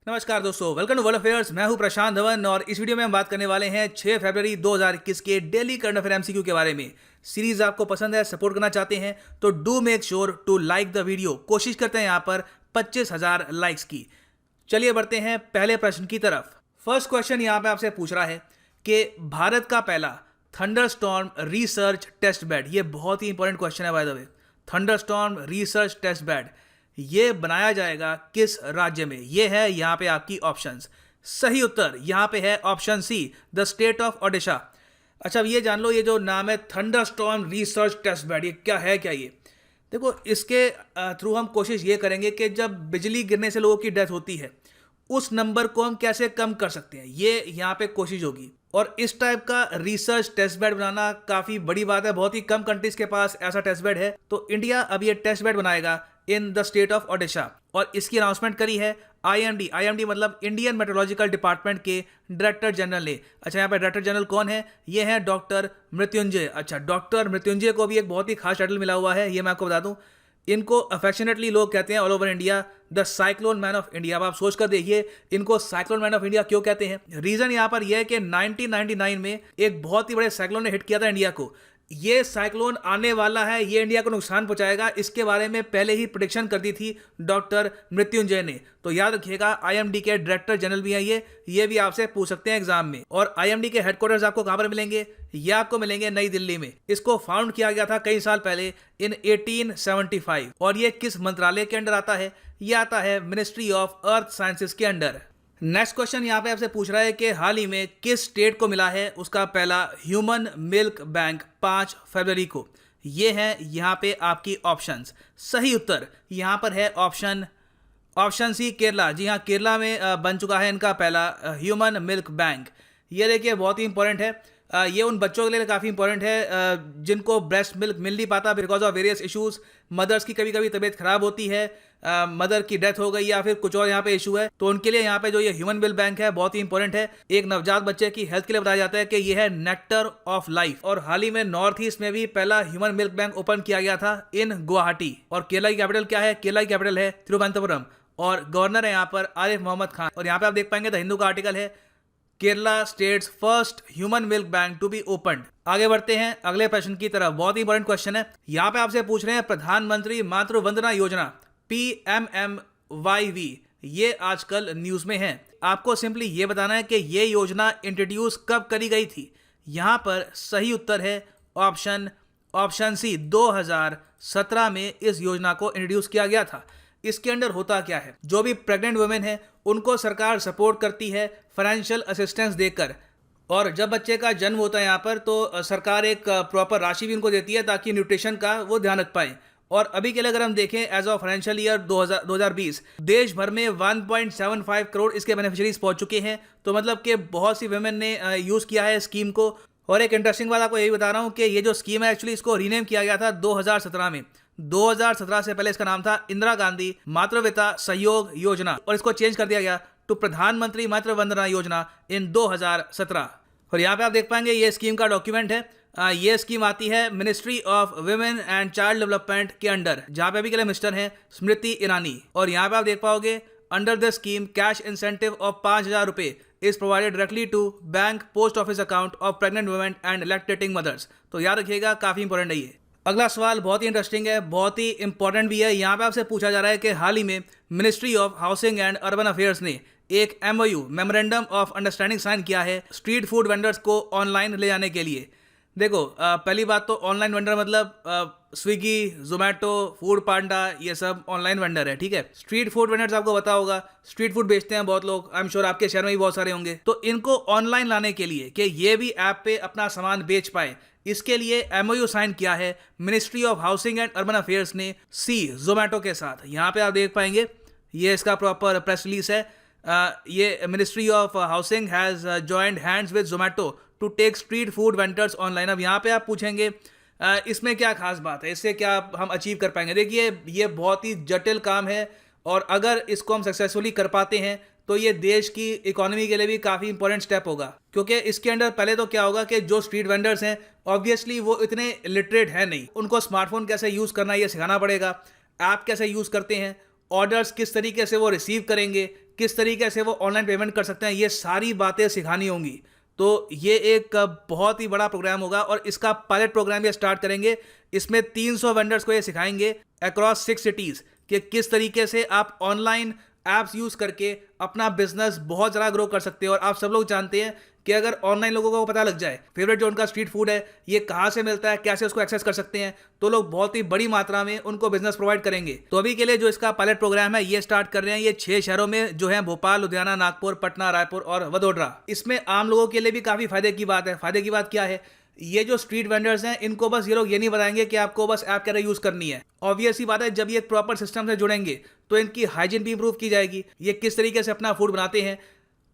नमस्कार दोस्तों, welcome to world affairs. मैं हूं प्रशांत धवन और इस वीडियो में हम बात करने वाले हैं 6 फरवरी 2021 के डेली करंट अफेयर एमसीक्यू के बारे में। सीरीज आपको पसंद है, सपोर्ट करना चाहते हैं तो do make sure to like the video. कोशिश करते हैं यहाँ पर 25,000 लाइक्स की। चलिए बढ़ते हैं पहले प्रश्न की तरफ। फर्स्ट क्वेश्चन यहाँ पे आपसे पूछ रहा है कि भारत का पहला थंडरस्टॉर्म रिसर्च टेस्ट बेड, ये बहुत ही इंपॉर्टेंट क्वेश्चन है by the way. Thunderstorm research test bed ये बनाया जाएगा किस राज्य में? ये है यहाँ पे आपकी ऑप्शंस। सही उत्तर यहाँ पे है option C, the state of Odisha. अच्छा, अब ये जान लो, ये जो नाम है थंडरस्टॉर्म रिसर्च टेस्ट बेड, ये क्या है? क्या ये देखो, इसके थ्रू हम कोशिश ये करेंगे कि जब बिजली गिरने से लोगों की डेथ होती है उस नंबर को हम कैसे कम कर सकते हैं, ये यहाँ पे कोशिश होगी। और इस टाइप का रिसर्च टेस्ट बेड बनाना काफ़ी बड़ी बात है, बहुत ही कम कंट्रीज के पास ऐसा टेस्ट बेड है। तो इंडिया अब ये टेस्ट बेड बनाएगा in the state of Odisha और इसकी अनाउंसमेंट करी है आईएमडी मतलब इंडियन मेट्रोलॉजिकल डिपार्टमेंट के डायरेक्टर जनरल ने। अच्छा, यहाँ पे डायरेक्टर जनरल कौन है? ये है डॉक्टर मृत्युंजय। अच्छा, डॉक्टर मृत्युंजय को भी एक बहुत ही खास टाइटल मिला हुआ है, ये मैं आपको बता दूं। इनको अफेक्शनेटली लोग कहते हैं all over India the cyclone man of India. अब आप सोच कर देखिए, इनको साइक्लोन मैन ऑफ इंडिया क्यों कहते हैं? रीजन यहाँ पर यह है कि 1999 में एक बहुत ही बड़े साइक्लोन ने हिट किया था इंडिया को। ये साइक्लोन आने वाला है, ये इंडिया को नुकसान पहुंचाएगा, इसके बारे में पहले ही प्रेडिक्शन कर दी थी डॉक्टर मृत्युंजय ने। तो याद रखिएगा, आईएमडी के डायरेक्टर जनरल भी हैं ये भी आपसे पूछ सकते हैं एग्जाम में। और आईएमडी के हेडक्वार्टर्स आपको कहां पर मिलेंगे? ये आपको मिलेंगे नई दिल्ली में। इसको फाउंड किया गया था कई साल पहले इन 1875। और ये किस मंत्रालय के अंडर आता है? ये आता है मिनिस्ट्री ऑफ अर्थ साइंसेस के अंडर। नेक्स्ट क्वेश्चन यहाँ पे आपसे पूछ रहा है कि हाल ही में किस स्टेट को मिला है उसका पहला ह्यूमन मिल्क बैंक 5 फरवरी को? ये है यहाँ पे आपकी ऑप्शंस। सही उत्तर यहाँ पर है ऑप्शन सी, केरला। जी हाँ, केरला में बन चुका है इनका पहला ह्यूमन मिल्क बैंक। ये देखिए बहुत ही इंपॉर्टेंट है। ये उन बच्चों के लिए काफ़ी इंपॉर्टेंट है जिनको ब्रेस्ट मिल्क मिल नहीं पाता because of various issues. Mothers की कभी कभी तबीयत खराब होती है, मदर की डेथ हो गई या फिर कुछ और यहाँ पे इशू है, तो उनके लिए यहाँ पे जो ये ह्यूमन मिल्क बैंक है बहुत ही इंपॉर्टेंट है। एक नवजात बच्चे की हेल्थ के लिए बताया जाता है कि ये है नेक्टर ऑफ लाइफ। और हाल ही में नॉर्थ ईस्ट में भी पहला ह्यूमन मिल्क बैंक ओपन किया गया था इन गुवाहाटी। और केरला की कैपिटल क्या है? केरला की कैपिटल है तिरुवनंतपुरम और गवर्नर है यहाँ पर आरिफ मोहम्मद खान। और यहाँ पे आप देख पाएंगे द हिंदू का आर्टिकल है, Kerala state's first human milk bank to be opened. आगे बढ़ते हैं अगले प्रश्न की तरफ। बहुत ही इंपॉर्टेंट क्वेश्चन है। यहाँ पे आपसे पूछ रहे हैं प्रधानमंत्री मातृ वंदना योजना PMMYV, ये आजकल न्यूज में है। आपको सिंपली ये बताना है कि ये योजना इंट्रोड्यूस कब करी गई थी। यहाँ पर सही उत्तर है ऑप्शन सी, 2017 में इस योजना को इंट्रोड्यूस किया गया था। इसके अंडर होता क्या है? जो भी प्रेग्नेंट वुमेन है उनको सरकार सपोर्ट करती है फाइनेंशियल असिस्टेंस देकर। और जब बच्चे का जन्म होता है यहाँ पर तो सरकार एक प्रॉपर राशि भी उनको देती है ताकि न्यूट्रिशन का वो ध्यान रख पाए। और अभी के लिए अगर हम देखें एज ऑफ फाइनेंशियल ईयर 2020 देश भर में 1.75 करोड़ इसके बेनिफिशियरीज पहुंच चुके हैं। तो मतलब कि बहुत सी वुमेन ने यूज़ किया है स्कीम को। और एक इंटरेस्टिंग बात आपको यही बता रहा हूँ कि ये जो स्कीम है एक्चुअली इसको रीनेम किया गया था 2017 में। 2017 से पहले इसका नाम था इंदिरा गांधी मातृत्व सहयोग योजना और इसको चेंज कर दिया गया टू प्रधानमंत्री मातृ वंदना योजना इन 2017। और यहाँ पे आप देख पाएंगे ये स्कीम का डॉक्यूमेंट है। ये स्कीम आती है ministry of women and child development के अंडर, जहाँ पे अभी के लिए मिनिस्टर हैं स्मृति ईरानी। और यहाँ पे आप देख पाओगे under the scheme cash incentive of 5,000 रुपये is provided directly to bank post office account of pregnant women and lactating mothers. तो याद रखिएगा, काफ़ी इंपॉर्टेंट है ये। अगला सवाल बहुत ही इंटरेस्टिंग है, बहुत ही इंपॉर्टेंट भी है। यहाँ पे आपसे पूछा जा रहा है कि हाल ही में ministry of housing and urban affairs ने एक MOU memorandum of understanding sign किया है स्ट्रीट फूड वेंडर्स को ऑनलाइन ले जाने के लिए। देखो, पहली बात तो ऑनलाइन वेंडर मतलब स्विगी, जोमेटो, फूड पांडा, ये सब ऑनलाइन वेंडर है, ठीक है। स्ट्रीट फूड वेंडर्स आपको पता होगा, स्ट्रीट फूड बेचते हैं बहुत लोग, आई एम श्योर आपके शहर में भी बहुत सारे होंगे। तो इनको ऑनलाइन लाने के लिए कि ये भी ऐप पे अपना सामान बेच पाए, इसके लिए MOU साइन किया है ministry of housing and urban affairs ने जोमेटो के साथ। यहाँ पे आप देख पाएंगे ये इसका प्रॉपर प्रेस रिलीज है। ये ministry of housing has joined hands with Zomato to take street food vendors online. अब यहाँ पे आप पूछेंगे इसमें क्या खास बात है, इससे क्या हम अचीव कर पाएंगे? देखिए, ये बहुत ही जटिल काम है और अगर इसको हम सक्सेसफुली कर पाते हैं तो ये देश की इकोनॉमी के लिए भी काफ़ी इंपॉर्टेंट स्टेप होगा। क्योंकि इसके अंडर पहले तो क्या होगा कि जो स्ट्रीट वेंडर्स हैं ऑब्वियसली वो इतने लिटरेट है नहीं, उनको स्मार्टफोन कैसे यूज़ करना है ये सिखाना पड़ेगा, ऐप कैसे यूज़ करते हैं, ऑर्डर्स किस तरीके से वो रिसीव करेंगे, किस तरीके से वो ऑनलाइन पेमेंट कर सकते हैं, ये सारी बातें सिखानी होंगी। तो ये एक बहुत ही बड़ा प्रोग्राम होगा और इसका पायलट प्रोग्राम ये स्टार्ट करेंगे। इसमें 300 वेंडर्स को ये सिखाएंगे अक्रॉस 6 सिटीज़ कि किस तरीके से आप ऑनलाइन ऐप्स यूज़ करके अपना बिजनेस बहुत ज़्यादा ग्रो कर सकते हो। और आप सब लोग जानते हैं कि अगर ऑनलाइन लोगों को पता लग जाए फेवरेट जो उनका स्ट्रीट फूड है ये कहाँ से मिलता है, कैसे उसको एक्सेस कर सकते हैं, तो लोग बहुत ही बड़ी मात्रा में उनको बिजनेस प्रोवाइड करेंगे। तो अभी के लिए जो इसका पायलट प्रोग्राम है ये स्टार्ट कर रहे हैं ये 6 शहरों में जो है भोपाल, लुधियाना, नागपुर, पटना, रायपुर और वडोदरा। इसमें आम लोगों के लिए भी काफ़ी फायदे की बात है। फायदे की बात क्या है, ये जो स्ट्रीट वेंडर्स हैं इनको बस ये लोग ये नहीं बताएंगे कि आपको बस ऐप कैसे यूज़ करनी है। ऑब्वियस ही बात है, जब ये प्रॉपर सिस्टम से जुड़ेंगे तो इनकी हाइजीन भी इंप्रूव की जाएगी। ये किस तरीके से अपना फूड बनाते हैं,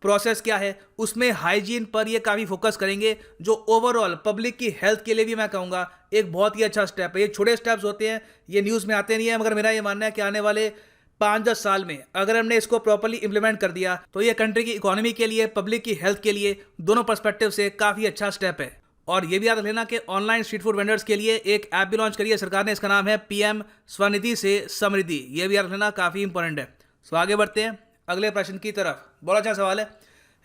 प्रोसेस क्या है, उसमें हाइजीन पर ये काफ़ी फोकस करेंगे, जो ओवरऑल पब्लिक की हेल्थ के लिए भी मैं कहूँगा एक बहुत ही अच्छा स्टेप है। ये छोटे स्टेप्स होते हैं, ये न्यूज़ में आते नहीं है, मगर मेरा ये मानना है कि आने वाले 5-10 साल में अगर हमने इसको प्रॉपर्ली इंप्लीमेंट कर दिया तो ये कंट्री की इकोनॉमी के लिए, पब्लिक की हेल्थ के लिए, दोनों पर्सपेक्टिव से काफ़ी अच्छा स्टेप है। और ये भी याद रख लेना कि ऑनलाइन स्ट्रीट फूड वेंडर्स के लिए एक ऐप भी लॉन्च करी है सरकार ने, इसका नाम है पीएम स्वनिधि से समृद्धि। ये भी याद रख लेना, काफ़ी इंपॉर्टेंट है। सो आगे बढ़ते हैं अगले प्रश्न की तरफ। बहुत अच्छा सवाल है।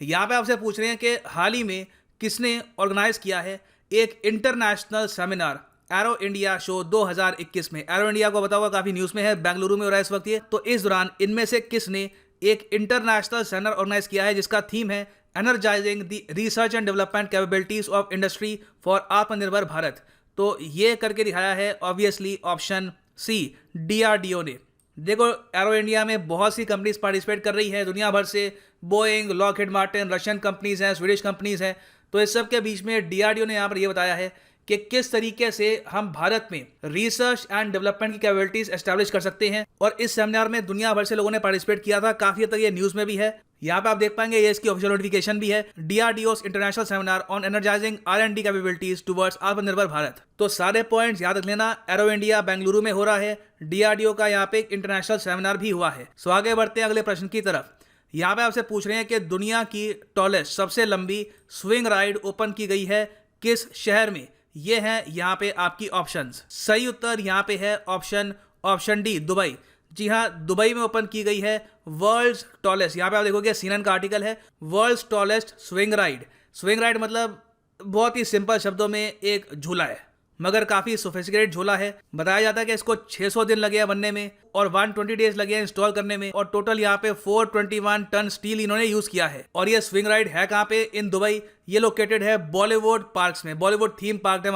यहाँ पे आपसे पूछ रहे हैं कि हाल ही में किसने ऑर्गेनाइज किया है एक international seminar arrow India show 2021 में। एरो इंडिया को बताओ काफ़ी न्यूज़ में है, बेंगलुरु में हो रहा है इस वक्त ये। तो इस दौरान इनमें से किसने एक इंटरनेशनल सेमिनार ऑर्गेनाइज किया है जिसका थीम है energising the research and development capabilities of industry for आत्मनिर्भर भारत। तो ये करके दिखाया है ऑब्वियसली ऑप्शन सी, डीआरडीओ ने। देखो एरो इंडिया में बहुत सी कंपनीज पार्टिसिपेट कर रही है दुनिया भर से, Boeing, Lockheed Martin, Russian companies हैं, स्वीडिश कंपनीज हैं। तो इस सब के बीच में डीआरडीओ ने यहाँ पर यह बताया है कि किस तरीके से हम भारत में रिसर्च एंड डेवलपमेंट की कैपेबिलिटीज एस्टैब्लिश कर सकते हैं। और इस सेमिनार में दुनिया भर से लोगों ने पार्टिसिपेट किया था, काफी हद तक ये न्यूज़ में भी है। यहाँ पे आप देख पाएंगे ये इसकी ऑफिशियल नोटिफिकेशन भी है, DRDO international seminar on energising R&D capabilities towards आत्मनिर्भर भारत। तो सारे पॉइंट्स याद रख लेना। एरो इंडिया बेंगलुरु में हो रहा है, डीआरडीओ का यहाँ पे एक इंटरनेशनल सेमिनार भी हुआ है। सो आगे बढ़ते हैं अगले प्रश्न की तरफ। यहाँ पे आपसे पूछ रहे हैं कि दुनिया की टॉलेस्ट सबसे लंबी स्विंग राइड ओपन की गई है किस शहर में। ये है यहाँ पे आपकी ऑप्शंस। सही उत्तर यहाँ पे है ऑप्शन डी, दुबई। जी हाँ, दुबई में ओपन की गई है वर्ल्ड्स टॉलेस्ट। यहाँ पे आप देखोगे सीएनएन का आर्टिकल है, world's tallest swing ride. Swing ride मतलब बहुत ही सिंपल शब्दों में एक झूला है, मगर काफ़ी सोफिस्टिकेटेड झूला है। बताया जाता है कि इसको 600 दिन लगे हैं बनने में और 120 डेज लगे हैं इंस्टॉल करने में, और टोटल यहाँ पे 421 टन स्टील इन्होंने यूज़ किया है। और ये स्विंग राइड है कहाँ पे, इन दुबई। ये लोकेटेड है बॉलीवुड पार्क्स में, बॉलीवुड थीम पार्क है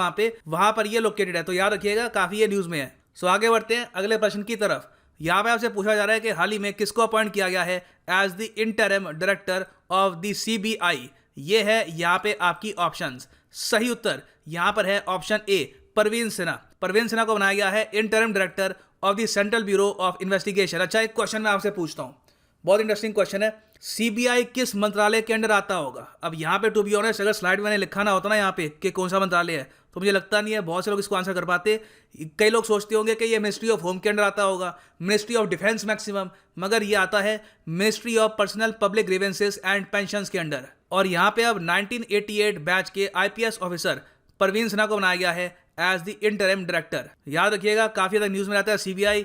वहाँ पर ये लोकेटेड है। तो याद रखिएगा, काफ़ी ये न्यूज़ में है। सो आगे बढ़ते हैं अगले प्रश्न की तरफ। यहाँ पे आपसे पूछा जा रहा है कि हाल ही में किसको अपॉइंट किया गया है as the interim director of the CBI. ये है यहाँ पे आपकी ऑप्शंस। सही उत्तर यहाँ पर है ऑप्शन ए, परवीन सिन्हा। परवीन सिन्हा को बनाया गया है interim director of the central bureau of investigation. अच्छा, एक क्वेश्चन मैं आपसे पूछता हूँ, बहुत इंटरेस्टिंग क्वेश्चन है। सीबीआई किस मंत्रालय के अंडर आता होगा? अब यहाँ पे टू बी ऑनेस्ट अगर स्लाइड मैंने लिखा ना होता ना यहाँ पे कि कौन सा मंत्रालय है, तो मुझे लगता नहीं है बहुत से लोग इसको आंसर कर पाते। कई लोग सोचते होंगे कि ये मिनिस्ट्री ऑफ होम के अंडर आता होगा, मिनिस्ट्री ऑफ डिफेंस मैक्सिमम, मगर ये आता है ministry of personnel public grievances and pensions के अंडर। और यहाँ पे अब 1988 बैच के आईपीएस ऑफिसर परवीन सिन्हा को बनाया गया है एज द इंटरिम डायरेक्टर। याद रखिएगा, काफ़ी ज़्यादा न्यूज़ में रहता है सीबीआई,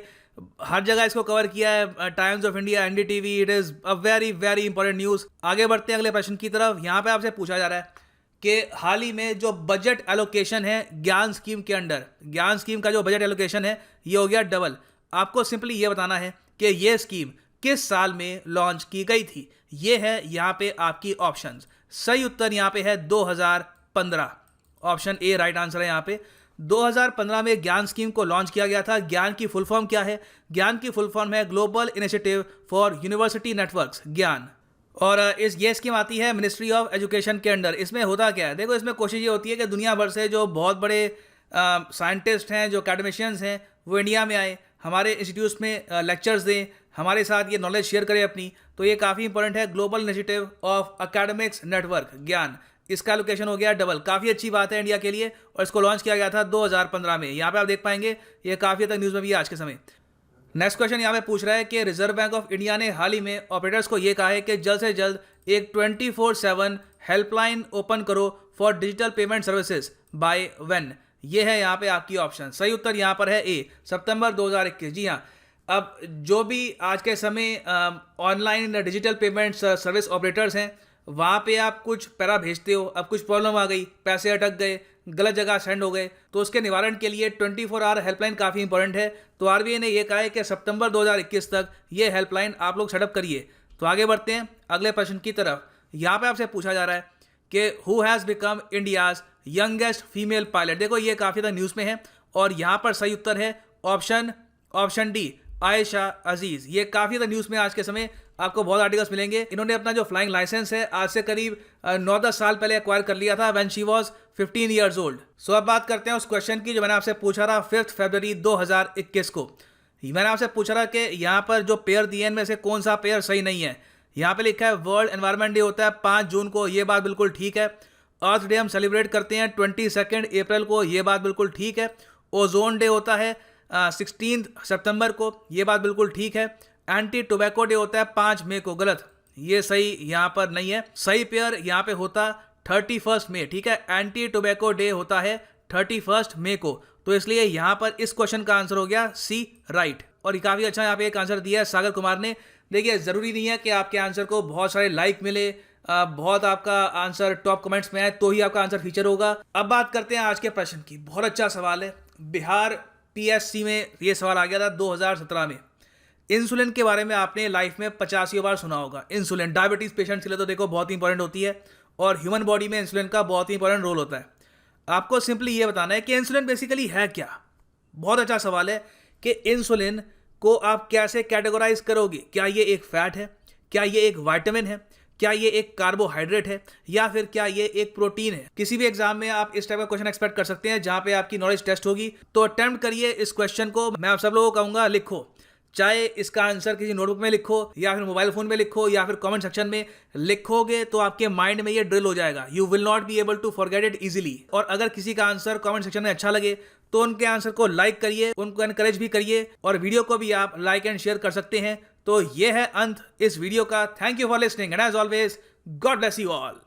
हर जगह इसको कवर किया है, times of India, NDTV. It is a very very important news. आगे बढ़ते हैं अगले प्रश्न की तरफ। यहाँ पे आपसे पूछा जा रहा है कि हाल ही में जो बजट एलोकेशन है ज्ञान स्कीम के अंडर, ज्ञान स्कीम का जो बजट एलोकेशन है ये हो गया डबल। आपको सिंपली ये बताना है कि ये स्कीम किस साल में लॉन्च की गई थी। ये है यहाँ पे आपकी ऑप्शंस। सही उत्तर यहाँ पे है 2015। ऑप्शन ए राइट आंसर है यहाँ पे। 2015 में ज्ञान स्कीम को लॉन्च किया गया था। ज्ञान की फुल फॉर्म क्या है? ज्ञान की फुल फॉर्म है global initiative for university networks, ज्ञान। और ये स्कीम आती है मिनिस्ट्री ऑफ एजुकेशन के अंडर। इसमें होता क्या है, देखो इसमें कोशिश ये होती है कि दुनिया भर से जो बहुत बड़े साइंटिस्ट हैं, जो अकेडमिशियंस हैं, वो इंडिया में आए, हमारे इंस्टीट्यूट्स में लेक्चर्स दें, हमारे साथ ये नॉलेज शेयर करें अपनी। तो ये काफ़ी इंपॉर्टेंट है, global initiative of academics network, ज्ञान। इसका लोकेशन हो गया डबल। काफ़ी अच्छी बात है इंडिया के लिए, और इसको लॉन्च किया गया था 2015 में। यहाँ पे आप देख पाएंगे ये काफ़ी तक न्यूज़ में भी है आज के समय। नेक्स्ट क्वेश्चन यहाँ पे पूछ रहा है कि रिजर्व बैंक ऑफ इंडिया ने हाल ही में ऑपरेटर्स को ये कहा है कि जल्द से जल्द एक 24/7 हेल्पलाइन ओपन करो for digital payment services by when. ये है यहाँ पे आपकी ऑप्शन। सही उत्तर यहाँ पर है ए, सितंबर 2021। जी हाँ, अब जो भी आज के समय online digital payment service operators हैं, वहाँ पे आप कुछ पैरा भेजते हो, अब कुछ प्रॉब्लम आ गई, पैसे अटक गए, गलत जगह सेंड हो गए, तो उसके निवारण के लिए 24 आवर हेल्पलाइन काफ़ी इंपॉर्टेंट है। तो आरबीआई ने ये कहा है कि सितंबर 2021 तक ये हेल्पलाइन आप लोग सेटअप करिए। तो आगे बढ़ते हैं अगले प्रश्न की तरफ। यहाँ पे आपसे पूछा जा रहा है कि who has become India's youngest female pilot. देखो ये काफ़ी ज़्यादा न्यूज़ में है और यहाँ पर सही उत्तर है ऑप्शन डी, आयशा अजीज। ये काफ़ी ज़्यादा न्यूज़ में आज के समय आपको बहुत आर्टिकल्स मिलेंगे। इन्होंने अपना जो फ्लाइंग लाइसेंस है आज से करीब 9-10 साल पहले एक्वायर कर लिया था when she was 15 years old. So अब बात करते हैं उस क्वेश्चन की जो मैंने आपसे पूछा था 5 फरवरी 2021 को। मैंने आपसे पूछा था कि यहाँ पर जो पेयर दिए इनमें से कौन सा पेयर सही नहीं है। यहाँ पे लिखा है वर्ल्ड एनवायरनमेंट डे होता है 5 जून को, ये बात बिल्कुल ठीक है। अर्थ डे हम सेलिब्रेट करते हैं 22 अप्रैल को, ये बात बिल्कुल ठीक है। ओजोन डे होता है 16 सितंबर को, ये बात बिल्कुल ठीक है। एंटी टोबैको डे होता है 5 मई को, गलत, ये सही यहाँ पर नहीं है। सही पेयर यहाँ पे होता 31 मई, ठीक है। एंटी टोबैको डे होता है 31 मई को, तो इसलिए यहाँ पर इस क्वेश्चन का आंसर हो गया सी, राइट। और काफ़ी अच्छा यहाँ पे एक आंसर दिया है सागर कुमार ने। देखिए ज़रूरी नहीं है कि आपके आंसर को बहुत सारे लाइक मिले, बहुत आपका आंसर टॉप कमेंट्स में आए तो ही आपका आंसर फीचर होगा। अब बात करते हैं आज के प्रश्न की। बहुत अच्छा सवाल है, बिहार पीएससी में ये सवाल आ गया था 2017 में। इंसुलिन के बारे में आपने लाइफ में 85 बार सुना होगा। इंसुलिन डायबिटीज़ पेशेंट्स के लिए तो देखो बहुत ही इंपॉर्टेंट होती है और ह्यूमन बॉडी में इंसुलिन का बहुत ही इंपॉर्टेंट रोल होता है। आपको सिंपली ये बताना है कि इंसुलिन बेसिकली है क्या। बहुत अच्छा सवाल है कि इंसुलिन को आप कैसे कैटेगराइज करोगे। क्या ये एक फैट है, क्या ये एक विटामिन है, क्या ये एक कार्बोहाइड्रेट है, या फिर क्या ये एक प्रोटीन है। किसी भी एग्जाम में आप इस टाइप का क्वेश्चन एक्सपेक्ट कर सकते हैं जहां पे आपकी नॉलेज टेस्ट होगी। तो अटेम्प्ट करिए इस क्वेश्चन को। मैं आप सब लोगों को कहूंगा लिखो, चाहे इसका आंसर किसी नोटबुक में लिखो या फिर मोबाइल फोन में लिखो या फिर कमेंट सेक्शन में लिखोगे तो आपके माइंड में ये ड्रिल हो जाएगा। You will not be able to forget it easily. और अगर किसी का आंसर कमेंट सेक्शन में अच्छा लगे तो उनके आंसर को लाइक करिए, उनको एनकरेज भी करिए और वीडियो को भी आप लाइक एंड शेयर कर सकते हैं। तो ये है अंत इस वीडियो का। Thank you for listening and as always God bless you all.